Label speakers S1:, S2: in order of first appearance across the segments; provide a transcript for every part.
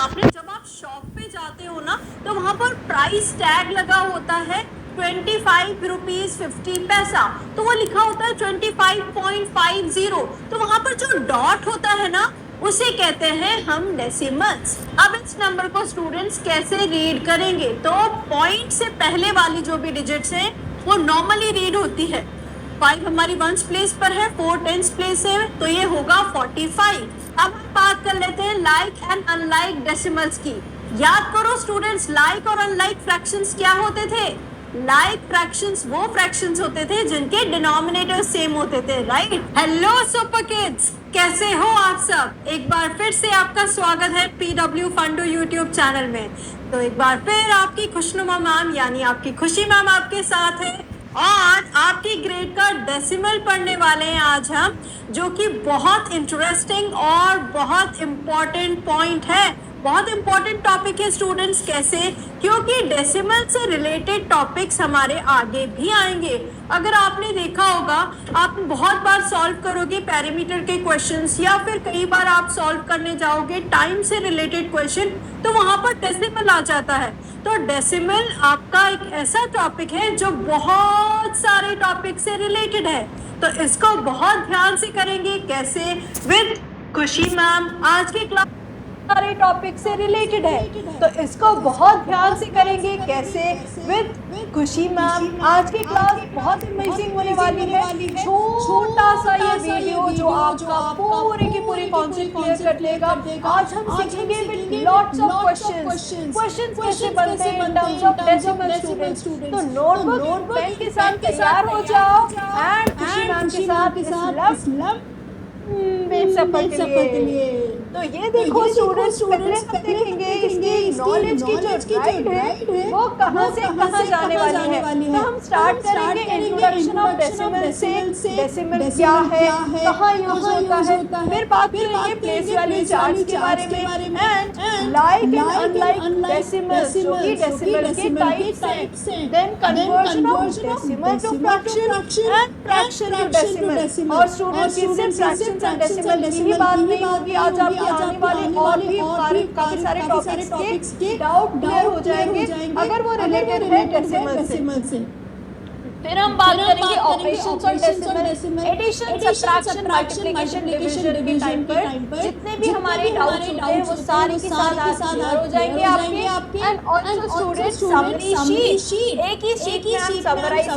S1: आपने जब आप शॉप पे जाते हो ना तो वहां पर प्राइस टैग लगा होता है 25 रुपीज 50 पैसा, तो वो लिखा होता है 25.50। तो वहां पर जो डॉट होता है ना उसे कहते हैं हम डेसिमल्स। अब इस नंबर को स्टूडेंट्स कैसे रीड करेंगे, तो पॉइंट से पहले वाली जो भी डिजिट्स हैं वो नॉर्मली रीड होती है। 5 हमारी वंस प्लेस पर है, 4 टेंस प्लेस है, तो ये होगा 45। अब हम बात कर लेते हैं लाइक एंड अनलाइक डेसिमल्स की। याद करो स्टूडेंट्स, लाइक और अनलाइक फ्रैक्शंस क्या होते थे? लाइक फ्रैक्शंस वो फ्रैक्शंस होते थे जिनके डिनोमिनेटर सेम होते थे, राइट? हेलो सुपर किड्स, कैसे हो आप सब? एक बार फिर से आपका स्वागत है PW फंडू यूट्यूब चैनल में। तो एक बार फिर आपकी खुशनुमा मैम यानी आपकी खुशी मैम आपके साथ है और आपकी ग्रेड का डेसिमल पढ़ने वाले हैं आज हम, जो कि बहुत इंटरेस्टिंग और बहुत इम्पोर्टेंट पॉइंट है, बहुत इंपॉर्टेंट टॉपिक है स्टूडेंट्स। कैसे? क्योंकि डेसिमल से रिलेटेड टॉपिक्स हमारे आगे भी आएंगे। अगर आपने देखा होगा, आप बहुत बार सॉल्व करोगे पैरामीटर के क्वेश्चंस या फिर कई बार आप सॉल्व करने जाओगे टाइम से रिलेटेड क्वेश्चन, तो वहां पर डेसिमल आ जाता है। तो डेसिमल आपका एक ऐसा टॉपिक है जो बहुत सारे टॉपिक से रिलेटेड है, तो इसको बहुत ध्यान से करेंगे। कैसे? विद खुशी मैम। आज की क्लास सारे टॉपिक से रिलेटेड है, तो इसको बहुत ध्यान से करेंगे। कैसे? विद खुशी मैम। आज की क्लास बहुत अमेजिंग होने वाली है। छोटा सा ये वीडियो जो आपका पूरी की पूरी कॉन्सेप्ट क्लियर कर देगा। आज हम सीखेंगे विद लॉट्स ऑफ क्वेश्चंस कैसे बनते हैं in terms of decimal students. तो नोटबुक पेन के साथ तैयार हो जाओ एंड खुशी मैम के साथ इस लव सफर के लिए। तो ये देखो स्टूडेंट्स, पहले हम देखेंगे इसकी नॉलेज की जो राइट है वो कहाँ से कहाँ जाने वाली है। तो हम स्टार्ट करेंगे इंट्रोडक्शन ऑफ डेसिमल से। डेसिमल क्या है, कहाँ यूज होता है, फिर बात करेंगे प्लेस वैल्यू चार्ट्स के बारे में and like and unlike decimals जो कि डेसिमल के टाइप्स हैं। Then conversion of decimal to fraction and fraction to decimal. और स्टूडेंट्स इससे फ्रैक्शन एंड डेसिमल की ही बात नहीं होगी, आज आपके आने वाले और भी काफी सारे टॉपिक्स के डाउट क्लियर हो जाएंगे अगर वो रिलेटेड है डेसिमल से। फिर हम बात करेंगे operations of decimal, addition, subtraction, multiplication, division के टाइम पर जितने भी हमारे डाउट्स होते हैं वो सारे के साथ क्लियर हो जाएंगे आपके। And also students summary sheet, एक ही शीट में हम समराइज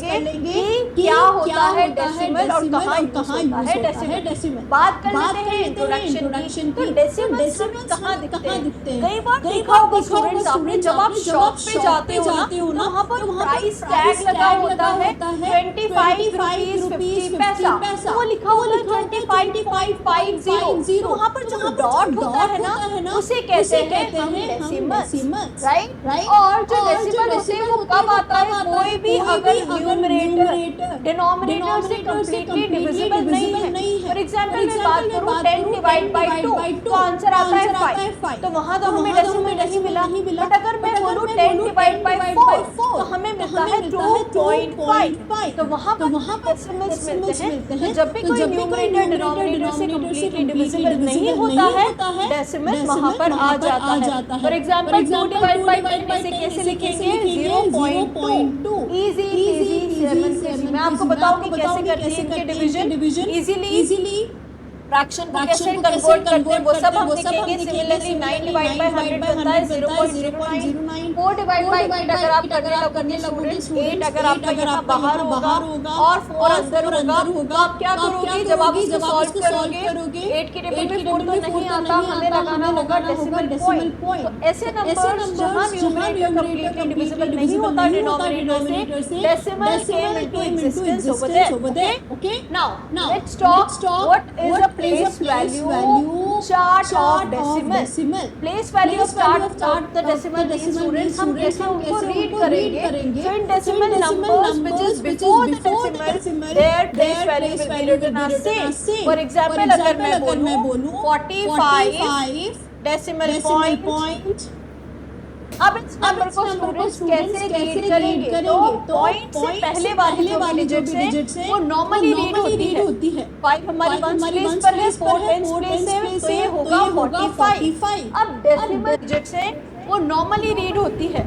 S1: कर लेंगे कि क्या होता है डेसिमल और कहाँ होता है डेसिमल। बात कर लेते हैं इंट्रोडक्शन की। तो डेसिमल कहाँ दिखते हैं? कई बार देखा होगा स्टूडेंट्स आपने, जब आप शॉप पे जाते हो ना वहाँ पर प्राइस टैग लगा होता है 25 रुपीज 50 पैसा, वो लिखा होता है 25.50। वहाँ पर जो डॉट होता है ना उसे कहते हैं हम डेसिमल, राइट? और जो डेसिमल होते हैं वो कब आता है? कोई भी अगर न्यूमरेटर डिनोमिनेटर से कंप्लीटली डिविजिबल नहीं है। फॉर एग्जांपल मैं बात करूं 10 डिवाइड बाय 2 तो आंसर आता है 5, तो वहां तो हमें डेसिमल नहीं मिला। बट अगर मैं बोलूं 10 डिवाइड बाय 4 तो हमें मिलता है 2.5, तो वहाँ पर डेसिमल्स मिलते हैं। तो जब भी कोई न्यूमरेटर डिनोमिनेटर से कंप्लीटली डिविजिबल नहीं होता है, डेसिमल वहाँ पर आ जाता है। फॉर एग्जांपल 2 डिवाइड बाय 10 में से कैसे लिखेंगे? 0.2। इजी। मैं आपको बताऊंगी कैसे करते हैं इनके डिवीजन इजीली। फ्रैक्शन को कैसे कन्वर्ट करते हैं वो सब हम सीखेंगे। सिमिलरली 9 डिवाइड बाय 100 बनता है 0.09। 4 डिवाइड बाय 8 अगर आप करने लगोगे स्टूडेंट्स, 8 अगर आपका यहाँ बाहर होगा और 4 अंदर होगा, तो आप क्या करोगे जब आप इसको सॉल्व करोगे? 8 के टेबल में 4 तो नहीं आता, हमें लगाना होगा डेसिमल पॉइंट। तो ऐसे नंबर्स जहाँ न्यूमरेटर कंप्लीटली डिविजिबल नहीं होता डिनोमिनेटर से, decimal came into existence over there. Okay, now let's talk what is a place value chart of decimal. Place value chart of the decimal students हम कैसे उनको read करेंगे? So in decimal numbers which is before the decimal their place value will be written as same. For example अगर मैं बोलूँ 45 decimal point अब इस number को स्टूडेंट्स कैसे रीड करेंगे? तो पॉइंट से पहले वाली जो डिजिट्स है वो नॉर्मली रीड होती है। 5 हमारी वंस प्लेस पर है, 4 टेंस प्लेस है, तो ये होगा 45। अब डेसिमल डिजिट्स है वो नॉर्मली रीड होती है।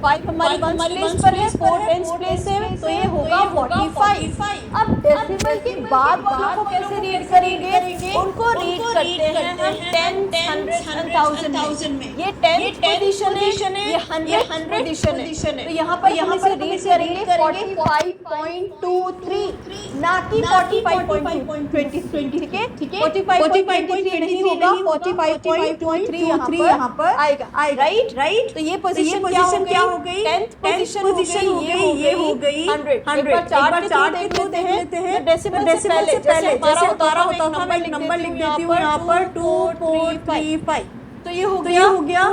S1: 5 हमारी वंस प्लेस पर है, 4 टेंस प्लेस है, तो ये होगा 45। अब डेसिमल के बाद वालों को कैसे रीड करेंगे? उनको रीड करते हैं हम 10, 100, 1000 में। ये 10th पोजीशन है, ये 100th पोजीशन है। तो यहाँ पर हम इसे रीड करेंगे 45.23, ना कि 45.20। ठीक है, 45.23 नहीं होगा, 45.23 यहाँ पर आएगा। राइट। तो ये पोजीशन क्या हो गई? 10th पोजीशन हो गई, ये हो गई 100। एक बार चार्ट देख लेते हैं। डेसिमल से पहले जैसे हमारा होता था, मैं नंबर लिख देती हूँ यहाँ पर 2, 4, 3, 5। तो ये हो गया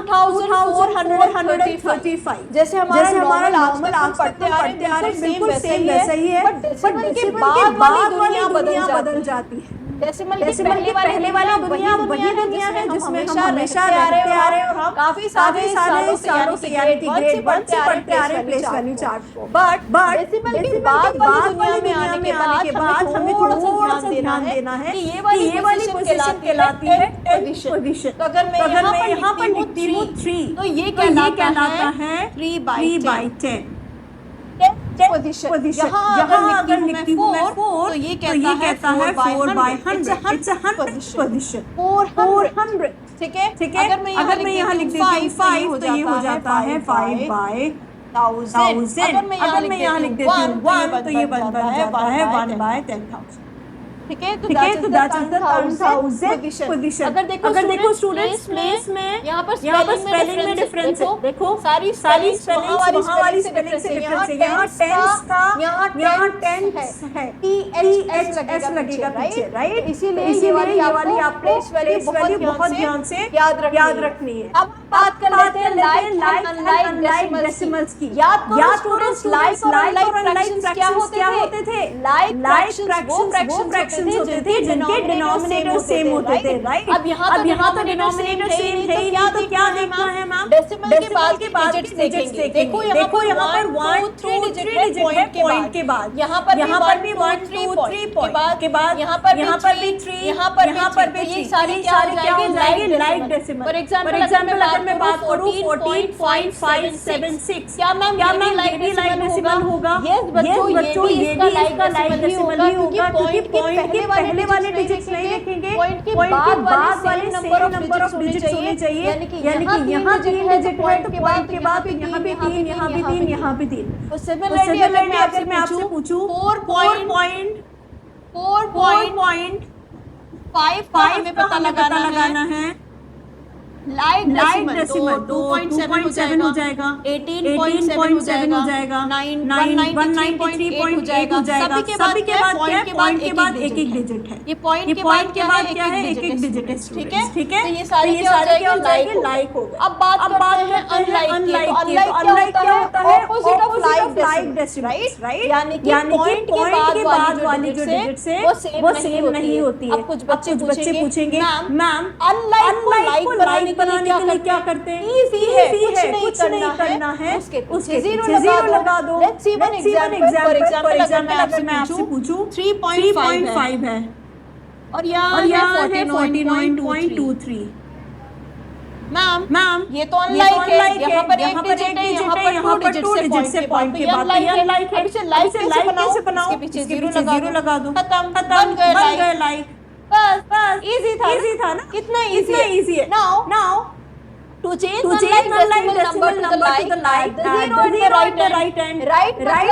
S1: 2435। जैसे हमारा नॉर्मल आज पढ़ते आ रहे हैं बिल्कुल सेम वैसा ही है, बट डेसिमल के बाद वाली दुनिया बदल जाती है। डेसिमल के पहले वाली दुनिया वही दुनिया है जिसमें हम हमेशा रहते आ रहे हैं और हम काफी सारे सालों से यानी कि ग्रेड 1 से पढ़ते आ रहे हैं प्लेस वैल्यू चार्ट को। बट डेसिमल के बाद वाली दुनिया में आने के बाद हमें थोड़ा सा ध्यान देना है कि ये वाली पोजीशन कहलाती है पोजीशन। तो अगर मैं यहाँ पर लिखती हूँ 3, तो ये कहलाता है 3/10 पोजीशन। यहाँ अगर लिखती हूँ मैं 4, तो ये कहता है 4/100। It's 100 position, 400। ठीक है। अगर मैं यहाँ लिख देती हूँ 5, तो ये हो जाता है 5/1000। अगर मैं यहाँ लिख देती हूँ 1, तो ये बन जाता है 1/10,000। ठीक है, तो दैट्स द 1000 पोजीशन। अगर देखो स्टूडेंट्स प्लेस में यहाँ पर स्पेलिंग में डिफरेंस है। देखो सारी स्पेलिंग्स वहाँ वाली स्पेलिंग से डिफरेंस है। यहाँ टेंस है, THS लगेगा पीछे, राइट। इसीलिए ये वाली आपको प्लेस वैल्यू बहुत ध्यान से याद रखनी है। अब बात कर लेते हैं लाइक अनलाइक डेसिमल्स की। याद स्टूडेंट्स, लाइक और अनलाइक फ्रैक्शंस क्या होते थे? लाइक फ्रैक्शंस होते थे जिनके डिनोमिनेटर सेम होते थे, राइट। अब यहाँ तो डिनोमिनेटर सेम है ही नहीं, तो क्या देखना है मैम? डेसिमल के बाद डिजिट्स देखेंगे। देखो यहाँ पर 1, 2, 3 डिजिट है पॉइंट के बाद। यहाँ पर भी 1, 2, 3 के बाद यहाँ पर भी 3, यहाँ पर भी ये सारी क्या हो जाएगी? Like decimal. फॉर एग्जांपल अगर मैं बात करूँ 14.5576, क्या मैम लाइक डेसिमल होगा? यस बच्चों, ये भी इसका लाइक डेसिमल ही होगा, क्योंकि पॉइंट के पहले वाले डिजिट्स नहीं देखेंगे, पॉइंट के बाद वाले सेम नंबर ऑफ डिजिट्स होने चाहिए। यानी कि यहाँ 3 डिजिट है, तो पॉइंट के बाद यहाँ भी 3, यहाँ भी 3, यहाँ भी 3। तो सिमिलरली अगर मैं आपसे पूछूं 4.5 हमें पता लगाना है। लाइक डेसिमल 2.7 हो जाएगा, 18.7 हो जाएगा, 193.8 हो जाएगा। सभी के बाद पॉइंट के बाद एक डिजिट है। ये पॉइंट के बाद क्या है? एक डिजिट है। ठीक है। तो ये सारी क्या हो जाएगी? लाइक हो गया। अब बात करते हैं अनलाइक की। तो अनलाइक क्या होता है? Opposite of like decimal, right. यानी कि पॉइंट के बाद वाली जो डिजिट्स है वो सेम नहीं होती है। अब कुछ बच्चे पूछेंगे मैम अनलाइक को लाइक बनाने के लिए क्या करते हैं? इजी है, कुछ नहीं करना है, उसके जीरो लगा दो। लेट्स सी वन एग्जांपल अगर मैं आपसे पूछूं 3.5 है और यहाँ है 49.23। मैम ये तो अनलाइक है, यहाँ पर एक डिजिट है, यहाँ पर 2 डिजिट से पॉइंट के बाद ये अनलाइक है। इसे लाइक कैसे बनाओ? इसके पीछे जीरो लगा दो, खत्म, बन गए लाइक। बस इजी था ना? कितना इजी है। Now to change unlike decimal number to the like, the zero at the right hand, right hand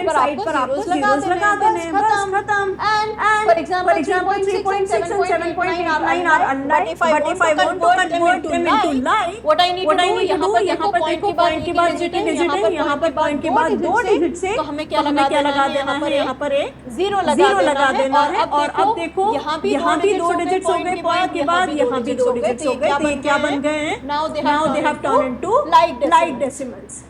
S1: side पर आपको zeros लगा देने हैं, बस खत्म। And for example 3.6 and 7.89 are unlike, but if I want to convert them into like, what I need to do, यहाँ पर देखो पॉइंट के बाद डिजिट है, यहाँ पर पॉइंट के बाद 2 डिजिट से, तो हमें क्या लगा देना है? यहाँ पर एक जीरो लगा देना है। और अब देखो यहाँ भी 2 डिजिट्स हो गए पॉइंट के बाद, यहाँ भी 2 डिजिट्स हो गए, तो ये क्या बन गए? Now they have turned into like decimals.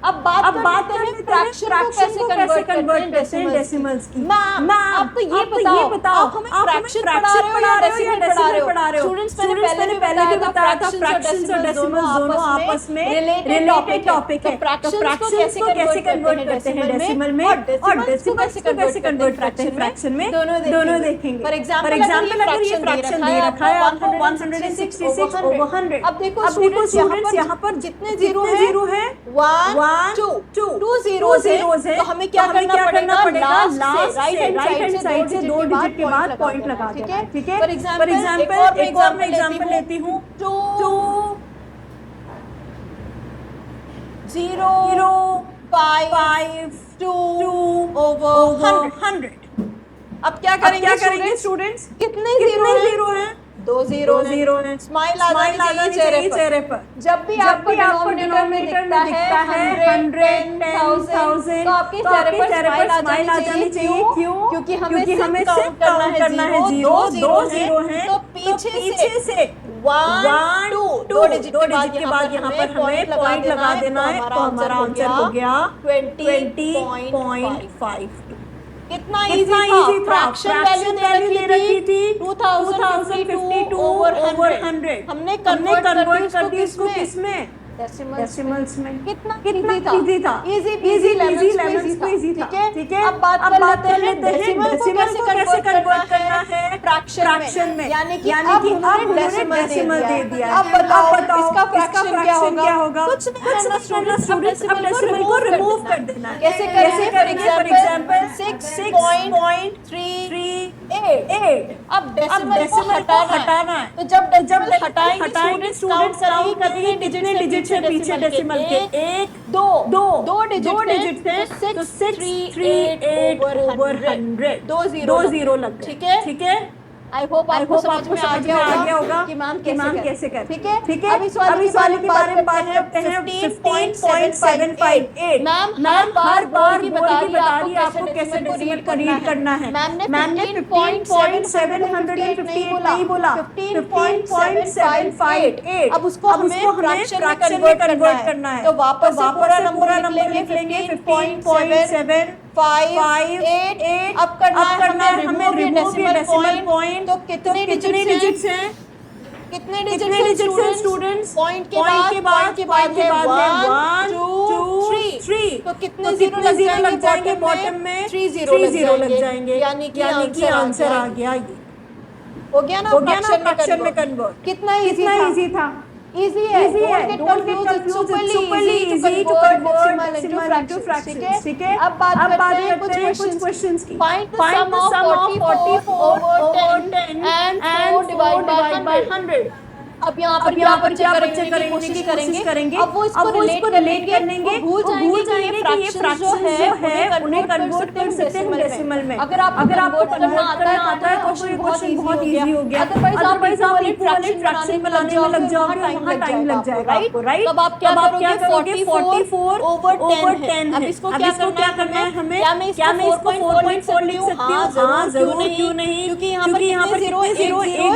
S1: अब बात करते हैं फ्रैक्शन को कैसे कन्वर्ट करते हैं डेसिमल्स की। मैम आपको ये बताओ आप हमें फ्रैक्शन पढ़ा रहे हो या डेसिमल पढ़ा रहे हो? स्टूडेंट्स मैंने पहले भी बताया था फ्रैक्शंस और डेसिमल्स दोनों आपस में रिलेटेड टॉपिक है। तो फ्रैक्शंस को कैसे कन्वर्ट करते हैं डेसिमल में और डेसिमल्स को कैसे कन्वर्ट करते हैं फ्रैक्शन में, दोनों देखेंगे। फॉर एग्जांपल अगर ये फ्रैक्शन दे रखा है आपको 166/100, अब देखो स्टूडेंट्स यहाँ पर जितने जीरो है 1 2 जीरोस है, तो हमें क्या करना पड़ेगा, लास्ट राइट हैंड साइड से 2 डिजिट के बाद पॉइंट लगा देना, ठीक है। फॉर एग्जांपल एक और मैं एग्जांपल लेती हूँ 2 0 5 2 over 100। अब क्या करेंगे स्टूडेंट्स, कितने जीरो हैं, 2 जीरो है। स्माइल आ जानी चाहिए चेहरे पर। जब भी आपको डिनोमिनेटर में दिखता है 100 10,000, तो आपके चेहरे पर स्माइल आ जानी चाहिए। क्यों? क्योंकि हमें सिर्फ काउंट करना है, 2 जीरो हैं, तो पीछे से 1 2 डिजिट के बाद यहाँ पर हमें पॉइंट लगा देना है, तो हमारा आंसर हो गया 20.52। कितना इजी था। फ्रैक्शन वैल्यू दे रखी थी 2052 over 100, हमने कन्वर्ट कर दी इसको किसमें, डेसिमल्स में। कितना इजी था, इजी लेमन स्क्वीजी था, ठीक है। अब बात कर लेते हैं डेसिमल को कैसे कन्वर्ट करना है फ्रैक्शन में, यानी कि अब उन्होंने डेसिमल दे दिया। अब बताओ इसका फ्रैक्शन क्या होगा, कुछ नहीं करना स्टूडेंट्स, अब डेसिमल को रिमूव कर देना है। कैसे करेंगे, फॉर एग्जांपल 6.38। अब डेसिमल को हटाना है, तो जब हटाएंगे स्टूडेंट्स काउंट करेंगे कितने डिजिट से पीछे डेसिमल के, 1 2 डिजिट थे, तो 638 over 100, 2 जीरो लग गए, ठीक है। आई होप आपको समझ में आ गया होगा कि मैम कैसे करें, ठीक है। अब इस वाले के बारे में बात करते हैं 15.758। मैम हर बार की बता रही है आपको कैसे डेसिमल को रीड करना है। मैम ने 15.758 नहीं बोला, 15.758। अब उसको हमें फ्रैक्शन में कन्वर्ट करना है, तो वापस पूरा नंबर लिख लेंगे 15.758। अब करना है हमें रिमूव डेसिमल पॉइंट, तो कितने डिजिट्स हैं, कितने डिजिट्स हैं स्टूडेंट्स, पॉइंट के बाद है 1 2 3, तो कितने जीरो लग जाएंगे बॉटम में, 3 जीरो लग जाएंगे, यानी कि आंसर आ गया। ये हो गया ना फ्रैक्शन में कन्वर्ट। कितना इजी था, इजी है, don't get confused, superly easy to convert decimal into fractions, ठीक है। अब बात करते हैं कुछ क्वेश्चंस की। Find the sum of 44 over 10 and 4 divided by 100। अब यहाँ पर क्या बच्चे करेंगे, अब वो इसको रिलेट करेंगे, भूल जाएंगे कि ये फ्रैक्शन जो है उन्हें कन्वर्ट कर सकते हैं डेसिमल में। अगर आपको कन्वर्ट करना आता है तो क्वेश्चन बहुत इजी हो गया। अदरवाइज आप इक्विवेलेंट फ्रैक्शन बनाने में लग जाओगे, वहाँ टाइम लग जाएगा आपको, राइट। तब आप क्या करोगे, 44 over 10। अब इसको क्या करना है हमें, क्या मैं इसको 4.4 लिख सकती हूँ? हाँ जरूर, क्यों नहीं, क्योंकि यहाँ पर 0 1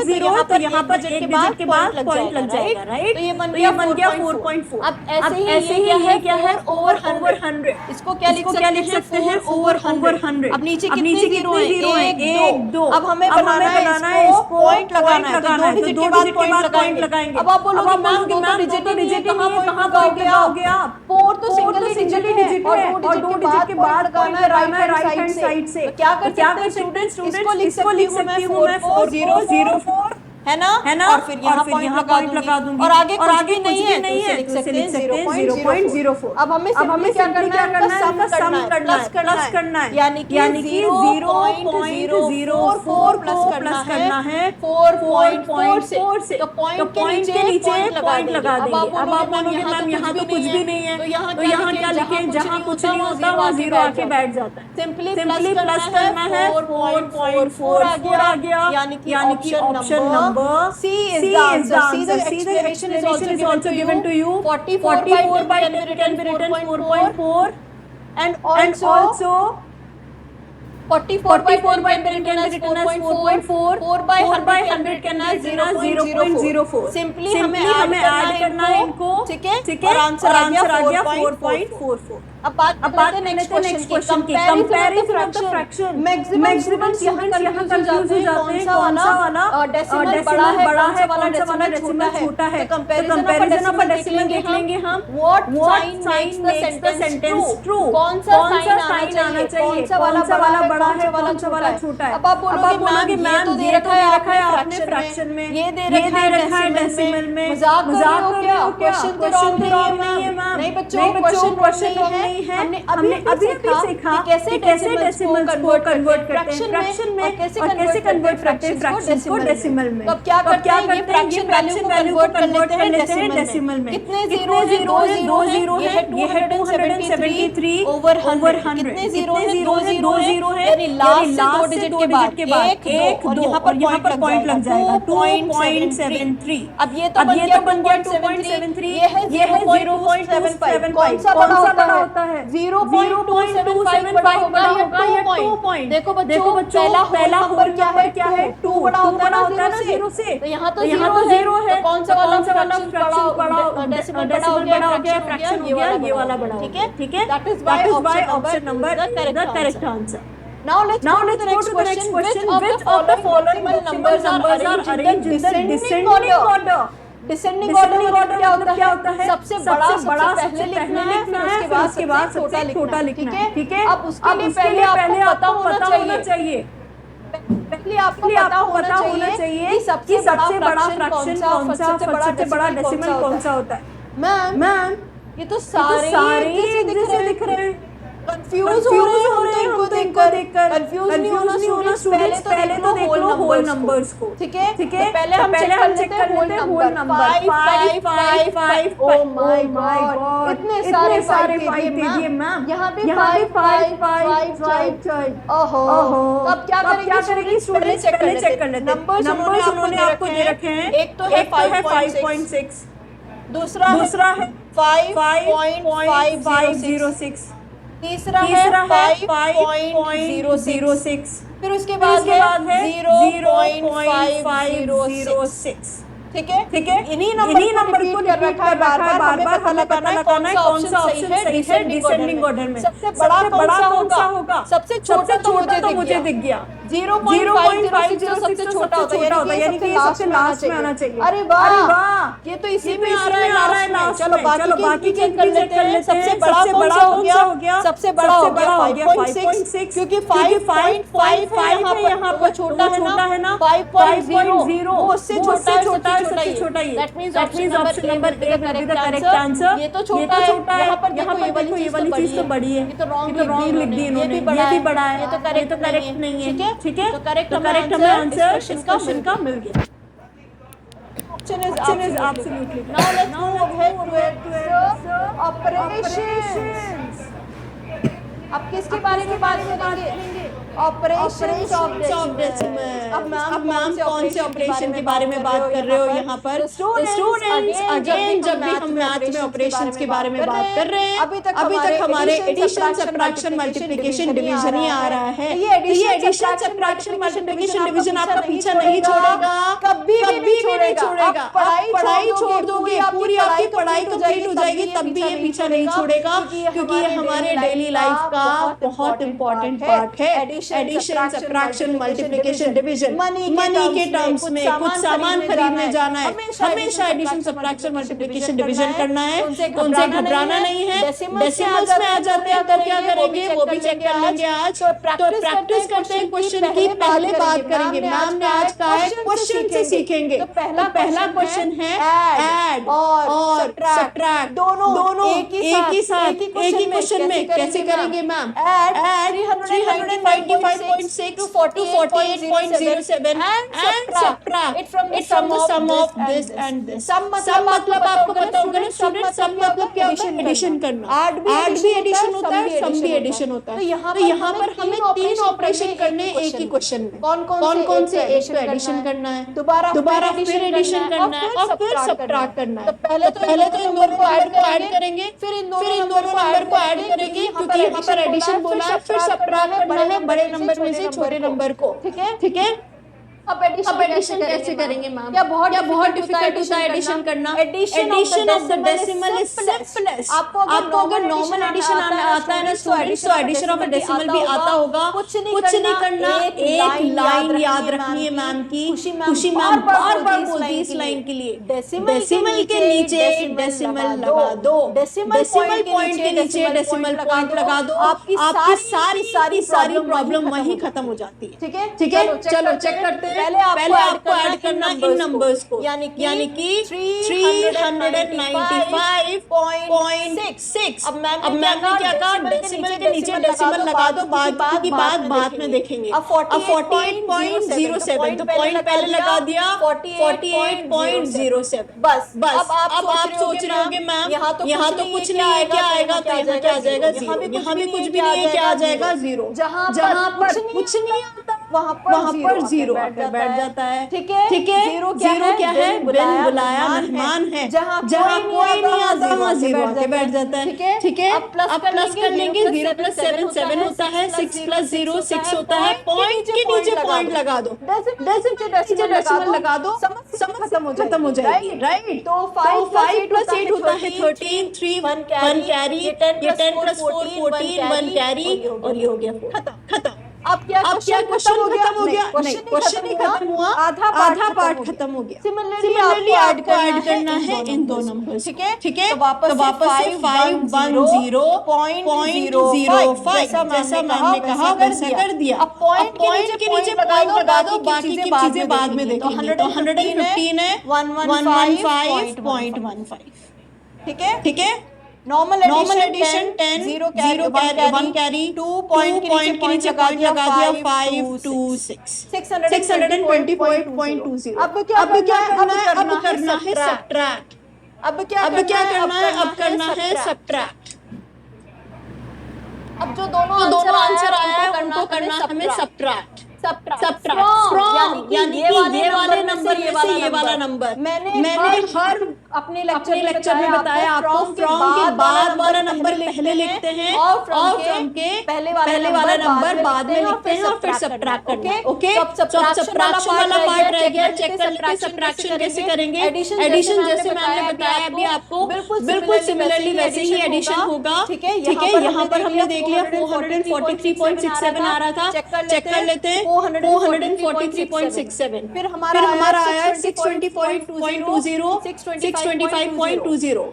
S1: 0, तो यहाँ पर एक डिजिट के बाद पॉइंट लग जाएगा, राइट। तो ये बन गया 4.4। अब ऐसे ही ये क्या है, ओवर 100। इसको क्या लिख सकते हैं, ओवर 100। अब नीचे कितने जीरो हैं, 1 2। अब हमें बनाना है इसको, पॉइंट लगाना है, तो 2 डिजिट के बाद पॉइंट लगाएंगे। अब आप बोलोगे मैम 2 डिजिट कहाँ पॉइंट लगाओगे आप, 4 तो सिंगल डिजिट है और 2 डिजिट के बाद लगाना है राइट हैंड साइड से। तो क्या करते स्टूडेंट्स, इसको लिख सकती हूँ मैं 4004, है ना, और फिर यहाँ पॉइंट लगा दूंगी, और आगे कुछ भी नहीं है, तो लिख सकते हैं 0.04। अब हमें क्या करना है, सम करना है, यानी कि 0.044 प्लस करना है 4.4 से, तो पॉइंट के नीचे पॉइंट लगा देंगे। अब आप बोलोगे मैम यहाँ तो कुछ भी नहीं है, तो यहाँ क्या लिखें, जहाँ कुछ नहीं होता वहाँ 0 आके बैठ जाता है। सिंपली प्लस करना है 4.44 आ गया, यानी कि option number C is the answer. See the explanation is also given to you. 44 by 10 can be written 4.4, and also 44 by 10 can be written as 4.4, 4 by 100 can be written as 0.04. Simply हमें add करना है इनको, ठीक है, और answer आ गया 4.44। अब बात करते हैं नेक्स्ट क्वेश्चन की, comparison of the fraction. Maximum students यहाँ कंफ्यूज हो जाते हैं, कौन सा वाला डेसिमल बड़ा है, कौन सा वाला डेसिमल छोटा है। तो कंपैरिजन ऑफ अ डेसिमल देख लेंगे हम। What sign makes the sentence true, कौन सा साइन आना चाहिए, कौन सा वाला बड़ा है, कौन सा वाला छोटा है। अब आप बोलोगे मैम ये तो दे रखा है आपने फ्रैक्शन में, ये दे रखा है डेसिमल में, मजाक कर रहे हो क्या, क्वेश्चन तो रॉन्ग नहीं है मैम। नहीं बच्चों, क्वेश्चन रॉन्ग नहीं है, हमने अभी सीखा कि कैसे डेसिमल्स को कन्वर्ट करते हैं फ्रैक्शन में, और कैसे कन्वर्ट करते हैं फ्रैक्शंस को डेसिमल में। तो क्या करते हैं, ये फ्रैक्शन वैल्यू को कन्वर्ट कर लेते हैं डेसिमल में। कितने जीरो है, 2 जीरो है, ये है 273 ओवर 100। कितने जीरो है, 2 जीरो है, यानी लास्ट से 2 डिजिट के बाद 1 2, और यहाँ पर पॉइंट लग जाएगा 2.73। अब ये तो बन गया 2.73, ये है 0.75। कौन सा बड़ा होता है, 0.275 बड़ा होगा या 2 पॉइंट। देखो बच्चों पहला होल नंबर क्या है, 2 बड़ा होता है ना 0 से, तो यहाँ तो 0 है, तो कौन सा वाला फ्रैक्शन बड़ा, डेसिमल बड़ा हो गया, फ्रैक्शन हो गया ये वाला बड़ा, ठीक है। That is why option number the correct answer. Now let's go to the next question. Which of the following numbers are arranged in the descending order? Descending order क्या होता है, सबसे बड़ा पहले लिखना है, फिर उसके बाद सबसे छोटा लिखना है, ठीक है। अब उसके लिए पहले आपको पता होना चाहिए, पहले आपको पता होना चाहिए कि सबसे बड़ा फ्रैक्शन कौन सा, सबसे बड़ा डेसिमल कौन सा होता है। मैम ये तो सारे एक जैसे दिख रहे हैं, कंफ्यूज हो रहे हैं इनको देखकर। कंफ्यूज नहीं होना स्टूडेंट्स, पहले तो देख लो होल नंबर्स को, ठीक है। तो पहले हम चेक कर लेते हैं whole number 5 oh my God, इतने सारे 5 दे दिए मैम, यहाँ पे 5 ओहो। अब क्या करेंगे स्टूडेंट्स, पहले चेक कर लेते हैं। नंबर्स उन्होंने आपको दे रखे हैं, एक तो है 5.6, दूसरा है 5.506, तीसरा है 5.006, फिर उसके बाद है 0.506, ठीक है। इन्हीं नंबर को कर रखा है बार बार हमें पता लगाना है कौन सा ऑप्शन सही है डिसेंडिंग ऑर्डर में। सबसे बड़ा कौन सा होगा, सबसे छोटा तो मुझे दिख गया 0.506 सबसे छोटा होता है, यानी कि ये सबसे लास्ट में आना चाहिए। अरे वाह, ये तो इसी में आ रहा है लास्ट। चलो बाकी चेक कर लेते हैं। सबसे बड़ा कौन सा हो गया, सबसे बड़ा हो गया 5.6, क्योंकि 5.5 यहाँ पर छोटा है ना, 5.0 उससे छोटा है, सबसे छोटा ही। That means option number A will be the correct answer. ये तो छोटा है, यहाँ पर देखो ये वाली चीज तो बड़ी है, ये तो रॉन्ग लिख दी इन्होंने, ये भी बड़ा है, ये तो करेक्ट नहीं है, ठीक है। तो करेक्ट हमें आंसर इसका मिल गया। Option is absolutely. Now let's move ahead to operations. अब किसके बारे में बात करेंगे, ऑपरेशंस ऑफ डेसिमल। अब मैम कौन से ऑपरेशन के बारे में बात कर रहे हो यहाँ पर स्टूडेंट्स? अगेन जब भी हम मैथ में ऑपरेशंस के बारे में बात कर रहे हैं, अभी तक हमारे एडिशन, सब्ट्रैक्शन, मल्टीप्लिकेशन, डिवीजन ही आ रहा है। ये एडिशन, सब्ट्रैक्शन, मल्टीप्लिकेशन, डिवीजन आपका पीछा नहीं छोड़ेगा, कभी भी नहीं छोड़ेगा। पढ़ाई छोड़ दोगे, पूरी आपकी पढ़ाई कंप्लीट हो जाएगी, तब भी ये पीछा नहीं छोड़ेगा, क्योंकि ये हमारे डेली लाइफ का बहुत इंपॉर्टेंट पार्ट है। Addition, subtraction, multiplication, division, money के टर्म्स में कुछ सामान खरीदने जाना है, हमेशा एडिशन, सब्ट्रैक्शन, मल्टीप्लिकेशन, डिवीजन करना है, उनसे घबराना नहीं है। डेसिमल्स में आ जाते हैं तो क्या करेंगे वो भी चेक कर लेंगे आज। तो प्रैक्टिस करते हैं क्वेश्चन की, पहले बात करेंगे। मैम ने आज कहा है क्वेश्चन से सीखेंगे। तो पहला क्वेश्चन है ऐड और सब्ट्रैक्ट दोनों एक ही साथ एक ही क्वेश्चन में कैसे करेंगे ma'am? Add 395.6 to 48.07 and subtract it from the sum of this and this. सम मतलब आपको पता होगा ना स्टूडेंट, सम मतलब क्या होता है? एडिशन करना। ऐड भी एडिशन होता है, सम भी एडिशन होता है। तो यहाँ पर हमें 3 ऑपरेशन करने एक ही क्वेश्चन में। कौन कौन से? एक तो एडिशन करना है, दोबारा फिर एडिशन करना है, और फिर सब्ट्रैक्ट करना है। तो पहले तो इन दोनों को ऐड करेंगे, फिर इन दोनों नंबर को ऐड करेंगे, क्योंकि यहाँ पर एडिशन बोला है, फिर सब्ट्रैक्ट करना है बड़े नंबर में से छोटे नंबर को। ठीक है। अब एडिशन कैसे करेंगे मैम? या बहुत डिफिकल्ट होता है एडिशन करना। Addition of the decimal is simplest. आपको अगर नॉर्मल एडिशन आता है ना स्टूडेंट्स, तो एडिशन ऑफ अ डेसिमल भी आता होगा। कुछ नहीं करना, एक लाइन याद रखनी है मैम की। खुशी मैम बार बोलती है इस लाइन के लिए, डेसिमल के नीचे डेसिमल लगा दो, डेसिमल पॉइंट के नीचे डेसिमल पॉइंट लगा दो। आपकी सारी प्रॉब्लम वहीं खत्म हो जाती है। ठीक है, चलो चेक करते हैं। पहले आपको ऐड करना इन नंबर्स को, यानी कि 395.6। अब मैम ने क्या कहा, डेसिमल के नीचे डेसिमल लगा दो, बाकी बात बाद में देखेंगे। अब 48.07, तो पॉइंट पहले लगा दिया 48.07। बस अब आप सोच रहे होंगे मैम यहाँ तो कुछ नहीं है, क्या आएगा? तो यहाँ क्या आ जाएगा? जीरो। यहाँ भी कुछ भी नहीं है, क्या आ जाएगा? जीरो। जहाँ पर कुछ नहीं आता वहाँ पर जीरो बैठ जाता है। ठीक है। जीरो क्या है? बिन बुलाया मेहमान है। जहाँ कोई नहीं आता वहाँ जीरो आके बैठ जाता है। ठीक है। अब प्लस कर लेंगे, 0 + 7 7 होता है, 6 + 0 6 होता है। पॉइंट के नीचे पॉइंट लगा दो, डेसिमल लगा दो, समझ खत्म हो जाएगी। राइट। तो 5 + 8 होता है 13, 3 1 कैरी, ये 10 + 4 14, 1 कैरी, और ये हो गया 4। खत्म। अब क्या क्वेश्चन खत्म हो गया? नहीं, क्वेश्चन नहीं खत्म हुआ, आधा पार्ट खत्म हो गया। सिमिलरली आपको ऐड करना है इन दो नंबर्स। ठीक है। तो वापस 510.05, जैसा मैंने कहा वैसा कर दिया। अब पॉइंट के नीचे पॉइंट लगा दो, बाकी की चीजें बाद में देखेंगे। तो 115 है, 115.15। ठीक है। Normal addition 10, 0 carry, 1 carry, 2 point के नीचे पॉइंट लगा दिया, 5 2 6 620.20। अब क्या करना है? अब करना है सब्ट्रैक्ट। अब करना है सब्ट्रैक्ट। अब जो दोनों आंसर आया है उनको करना है हमें सब्ट्रैक्ट। यानी कि ये वाले नंबर, ये वाला नंबर मैंने हर अपने लेक्चर में बताया आपको। फ्रॉम के बाद वाला नंबर पहले लिखते हैं, और फ्रॉम के पहले वाला नंबर बाद में लिखते हैं, और फिर सब्ट्रैक्ट करते हैं। ओके। सब्ट्रैक्शन वाला पार्ट रह गया, चेक कर लेते हैं सब्ट्रैक्शन कैसे करेंगे। एडिशन जैसे मैंने बताया अभी आपको, बिल्कुल सिमिलरली वैसे ही एडिशन होगा। ठीक है। यहाँ पर हमने देख लिया 443.67 आ रहा था, चेक कर लेते हैं 443.67। फिर हमारा आया 620.20, 625.20।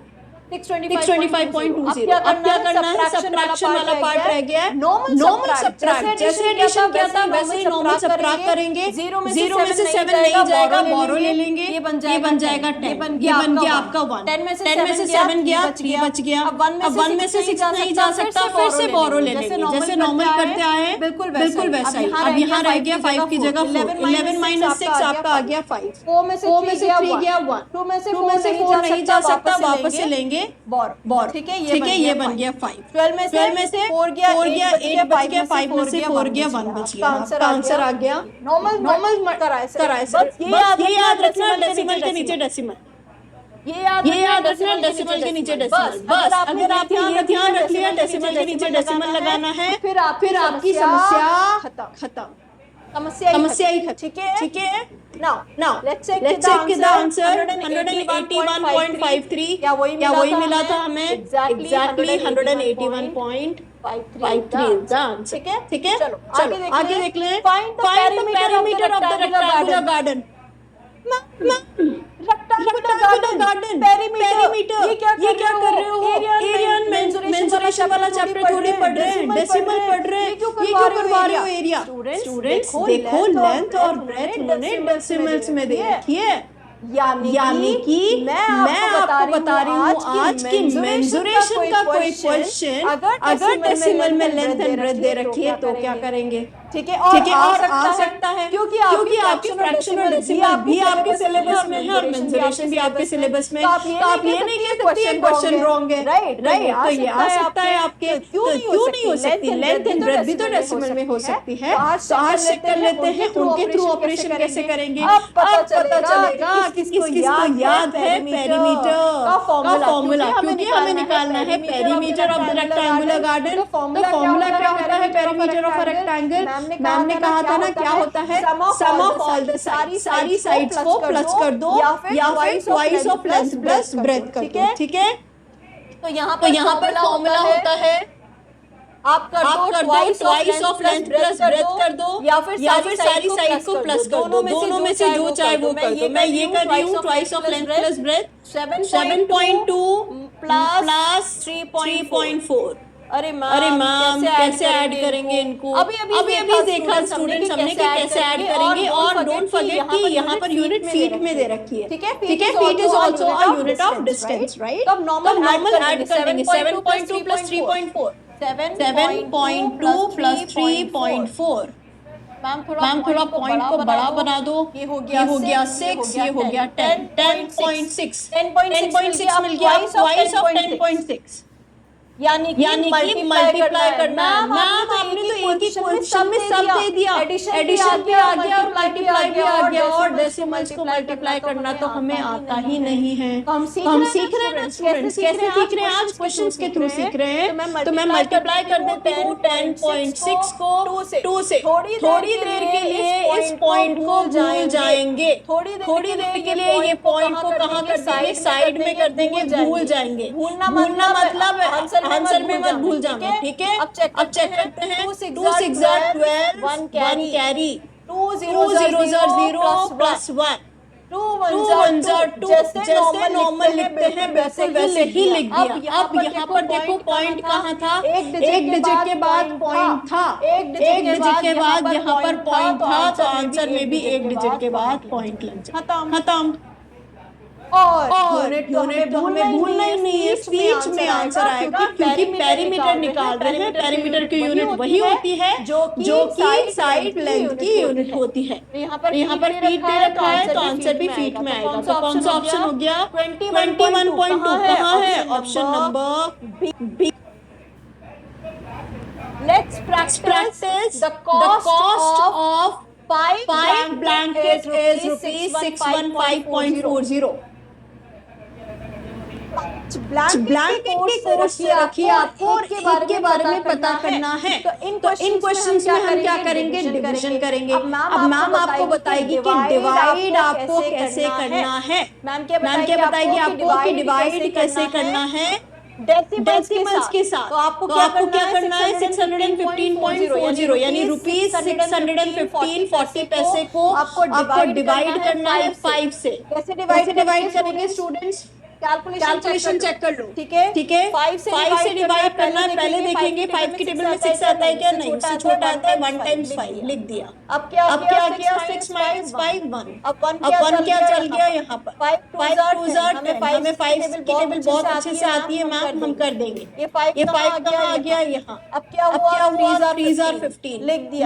S1: 625.20। अब क्या करना है? सब्ट्रैक्शन वाला पार्ट रह गया है। नॉर्मल सब्ट्रैक्ट, जैसे एडिशन किया था वैसे ही नॉर्मल सब्ट्रैक्ट करेंगे। 0 में से 7 नहीं जाएगा, बोरो ले लेंगे, ये बन जाएगा 10। ये बन गया आपका 1। 10 में से 7 गया, 3 बच गया। अब 1 में से 6 नहीं जा सकता, फिर से बोरो ले लेंगे, जैसे नॉर्मल करते आए बिल्कुल वैसा ही। अब यहाँ रह गया 5 की जगह 4। 11 - 6 आपका आ गया 5। 4 में से 3 गया 1। 2 में से 4 नहीं जा सकता, वापस से लेंगे बोर। ठीक है। ये बन गया 5। 12 में से 4 गया, 8 बच गया, 5 में से 4 गया, 1 बच गया। आंसर आ गया नॉर्मल कराए सर। ये याद रखना, डेसिमल के नीचे डेसिमल। ये याद रखना, डेसिमल के नीचे डेसिमल। बस अगर आप ये ध्यान रख लिया डेसिमल के नीचे डेसिमल लगाना है, फिर आपकी समस्या खत्म। समस्या ही खत्म। ठीक है। Now let's check the answer. 181.53, क्या वही मिला था हमें? Exactly 181.53। ठीक है। चलो आगे देख लें। Find the perimeter of the rectangular garden. rectangular garden, perimeter। ये क्या कर रहे हो? एरिया मेंसुरेशन वाला चैप्टर थोड़ी पढ़ रहे हैं, डेसिमल पढ़ रहे हैं। ये क्यों करवा रहे हो एरिया? स्टूडेंट्स देखो लेंथ और ब्रेथ उन्होंने डेसिमल्स में दे रखी है। यानी कि मैं आपको बता रही हूँ आज की मेंसुरेशन का कोई क्वेश्चन अगर डेसिमल में लेंथ एंड ब्रेथ दे रखी है तो क्या करेंगे?
S2: ठीक है, और आ सकता है क्योंकि आपके फ्रैक्शन और डेसिमल भी आपके सिलेबस में है और मेंसुरेशन भी आपके सिलेबस में। तो आप ये नहीं कह सकते ये क्वेश्चन रॉन्ग है, राइट। तो ये आ सकता है आपके, तो क्यों नहीं हो सकती? लेंथ एंड ब्रेथ भी तो डेसिमल में हो सकती है। तो आज चेक कर लेते हैं उनके थ्रू ऑपरेशन कैसे करेंगे। अब पता चलेगा किसको याद है पेरीमीटर का फॉर्मूला, क्योंकि हमें निकालना है perimeter of the rectangular garden. तो फॉर्मूला क्या होता है perimeter of a rectangle? Ma'am ने कहा था ना क्या होता है, सम ऑफ ऑल द सारी साइड्स को प्लस कर दो या फिर twice of length plus breadth कर दो, ठीक है। तो यहाँ पर फॉर्मूला होता है आप कर दो twice of length plus breadth कर दो या फिर सारी साइड को प्लस कर दो। दोनों में से जो चाहे वो कर दो। मैं ये कर रही हूँ twice of length plus breadth 7.2 plus 3.4। अरे मैम कैसे ऐड करेंगे इनको? अभी देखा स्टूडेंट्स हमने कि कैसे ऐड करेंगे। और डोंट फॉरगेट कि यहाँ पर यूनिट फीट में दे रखी है, ठीक है। Feet is also a unit of distance, right. तो नॉर्मल ऐड कर देंगे 7.2 प्लस 3.4, 7.2 प्लस 3.4। मैम थोड़ा पॉइंट को बड़ा बना दो। ये हो गया 6, ये हो गया 10, 10.6 मिल गया ट्वाइस ऑफ 10.6, यानी कि मल्टीप्लाई करना। मैम आपने तो एक ही क्वेश्चन में सब दे दिया, एडिशन भी आ गया और मल्टीप्लाई भी आ गया, और डेसिमल्स को मल्टीप्लाई करना तो हमें आता ही नहीं है। तो हम सीख रहे हैं ना स्टूडेंट्स, कैसे सीख रहे हैं? आज क्वेश्चंस के थ्रू सीख रहे हैं। तो मैं मल्टीप्लाई कर देती हूँ 10.6 को 2 से। थोड़ी देर के लिए इस पॉइंट को भूल जाएंगे, थोड़ी देर के लिए ये पॉइंट को कहाँ कर देंगे, साइड में कर देंगे, भूल जाएंगे। भूलना मतलब आंसर में मत भूल जाना, ठीक है। अब चेक करते हैं 2 6 12 1 कैरी 2 0 0 प्लस 1 2 1 2। जैसे नॉर्मल लिखते हैं वैसे ही लिख दिया। अब यहाँ पर देखो पॉइंट कहाँ था, एक डिजिट के बाद पॉइंट था, एक डिजिट के बाद यहाँ पर पॉइंट था, तो आंसर में भी एक डिजिट के बाद पॉइंट लग जाए, खत्म। और यूनिट तो हमें भूलना ही नहीं है, स्पीच में आंसर आएगा, क्योंकि पेरीमीटर निकाल रहे हैं। पेरीमीटर की यूनिट वही होती है जो कि साइड लेंथ की यूनिट होती है। यहाँ पर फीट दे रखा है तो आंसर भी फीट में आएगा। तो कौन सा ऑप्शन हो गया? 21.2 कहाँ है? Option number B. Let's practice the cost of 5 blankets is rupees 615.40। Blanket के कोर्स से रखिए आपको और एक के बारे में पता करना है। तो इन क्वेश्चंस में हम क्या करेंगे? डिवीजन करेंगे। अब मैम आपको बताएगी कि डिवाइड आपको कैसे करना है। मैम क्या बताएगी आपको कि डिवाइड कैसे करना है डेसिमल्स के साथ। तो आपको क्या करना है? 615.40 यानी रुपीज 615 40 पैसे को आपको डिवाइड करना है 5 से। कैसे डिवाइड करेंगे स्टूडेंट्स? कैलकुलेशन चेक कर लो, ठीक है। 5 से डिवाइड करना है। पहले देखेंगे 5 की टेबल में 6 आता है क्या? नहीं, उससे छोटा आता है। 1 टाइम्स 5 लिख दिया। अब क्या किया? 6 माइनस 5 1। अब 1 क्या चल गया यहाँ पर? 5 2 हमें 5 की टेबल बहुत अच्छे से आती है मैम, हम कर देंगे। ये 5 कहाँ आ गया? यहाँ। अब क्या हुआ? 3 are 15 लिख दिया।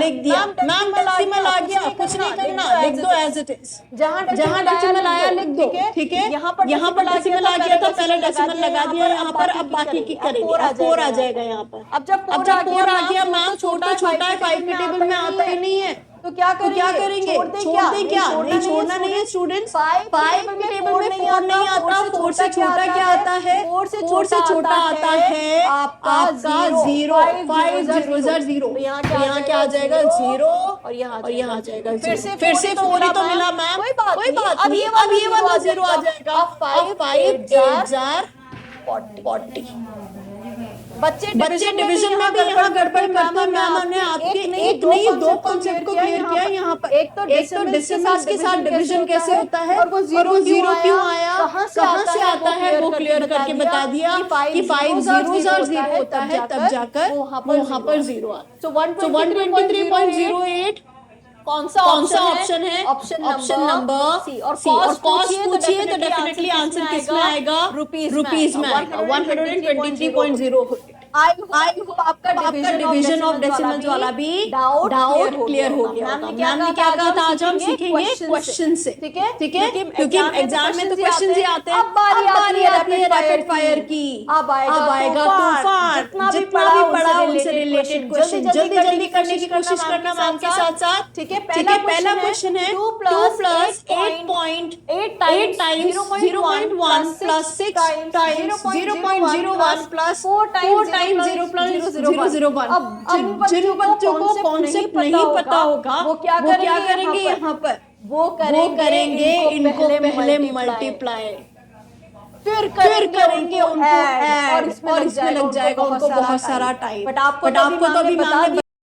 S2: मैम डेसिमल आ गया, कुछ नहीं करना, लिख दो एज इट इज। जहाँ डेसिमल आया लिख दो, ठीक है। यहाँ पर डेसिमल आ गया था, पहले डेसिमल लगा दिया यहाँ पर। अब बाकी की करेंगे, अब 4 आ जाएगा यहाँ पर। अब जब 4 आ गया मैम, छोटा है, 5 की टेबल में आता ही नहीं है, तो क्या करेंगे? छोड़ दें क्या? नहीं, छोड़ना नहीं है स्टूडेंट्स। 5 की टेबल में 4 नहीं आता, 4 से छोटा क्या आता है? 4 से छोटा आता है आपका 0। 5 0 0। यहाँ क्या आ जाएगा? 0 और यहाँ आ जाएगा 0। फिर से 4 ही तो मिला मैम, कोई बात नहीं। अब ये वाला 0 आ जाएगा। अब 5 8 जार 40। बच्चे डिवीजन में भी यहाँ गड़बड़ करते हैं। मैम ने आपके एक नहीं 2 कॉन्सेप्ट को क्लियर किया यहाँ पर। एक तो डेसिमल्स के साथ डिवीजन कैसे होता है और वो 0 क्यों आया, कहाँ से आता है, वो क्लियर करके बता दिया कि 5 zeros और 0 होता है, तब जाकर वहाँ पर 0 आता है। So 123.08 कौन सा ऑप्शन है? Option number C. और कॉस्ट पूछिए तो डेफिनेटली आंसर किस में आएगा? रुपीज में आएगा। 123.08। आई होप आपका डिवीजन ऑफ डेसिमल्स वाला भी डाउट क्लियर हो गया। मैम ने क्या कहा था, आज हम सीखेंगे क्वेश्चन से, ठीक है, क्योंकि एग्जाम में तो क्वेश्चन ही आते हैं। अब बारी आती है रैपिड फायर की। अब आएगा तूफान, जितना भी पढ़ा उनसे रिलेटेड क्वेश्चन जल्दी जल्दी करने की कोशिश करना मैम के साथ, ठीक है। पहला क्वेश्चन है 2 + 8.8 टाइम्स 0.1 + 6 टाइम्स 0.01 + 4 टाइम्स 0 + 0.001। अब जिन बच्चों को कॉन्सेप्ट नहीं पता होगा वो क्या करेंगे यहाँ पर, वो करेंगे इनको पहले मल्टीप्लाई, फिर करेंगे उनको ऐड, और इसमें लग जाएगा उनको बहुत सारा टाइम। बट आपको तो अभी मैम ने